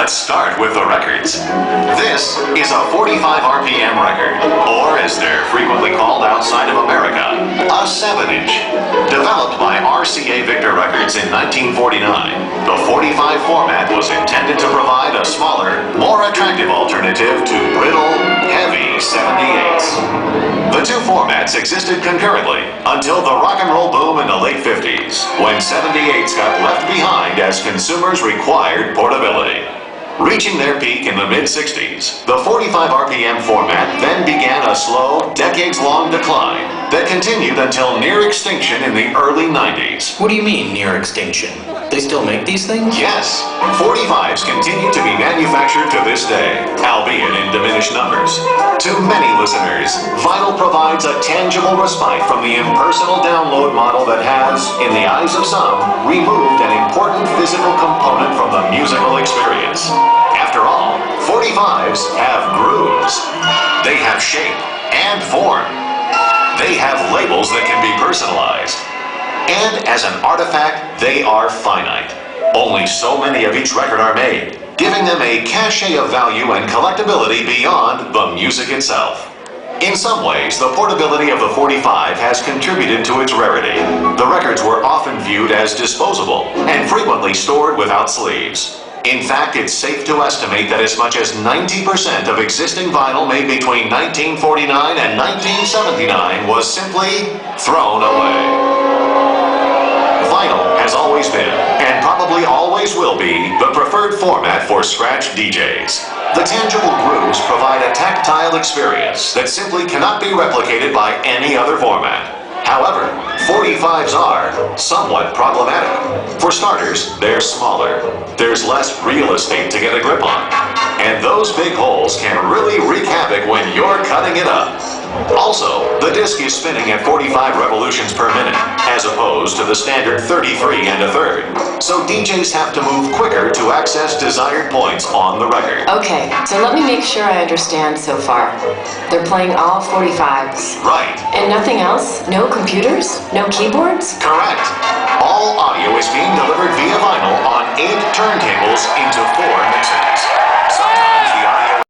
Let's start with the records. This is a 45 RPM record, or as they're frequently called outside of America, a 7-inch. Developed by RCA Victor Records in 1949, the 45 format was intended to provide a smaller, more attractive alternative to brittle, heavy 78s. The two formats existed concurrently until the rock and roll boom in the late 50s, when 78s got left behind as consumers required portability. Reaching their peak in the mid-60s, the 45 RPM format then began a slow, decades-long decline that continued until near extinction in the early 90s. What do you mean, near extinction? They still make these things? Yes, 45s continue to be manufactured to this day, albeit in diminished numbers. To many listeners, vinyl provides a tangible respite from the impersonal download model that has, in the eyes of some, removed an important physical component from the musical experience. After all, 45s have grooves. They have shape and form. They have labels that can be personalized. And as an artifact, they are finite. Only so many of each record are made, giving them a cachet of value and collectability beyond the music itself. In some ways, the portability of the 45 has contributed to its rarity. The records were often viewed as disposable and frequently stored without sleeves. In fact, it's safe to estimate that as much as 90% of existing vinyl made between 1949 and 1979 was simply thrown away. Vinyl has always been, and probably always will be, the preferred format for scratch DJs. The tangible grooves provide a tactile experience that simply cannot be replicated by any other format. However, 45s are somewhat problematic. For starters, they're smaller. There's less real estate to get a grip on. And those big holes can really wreak havoc when you're cutting it up. Also, the disc is spinning at 45 revolutions per minute, as opposed to the standard 33 and a third. So DJs have to move quicker to access desired points on the record. Okay, so let me make sure I understand so far. They're playing all 45s. Right. And nothing else? No computers? No keyboards? Correct. All audio is being delivered via vinyl on 8 turntables into 4 mixers.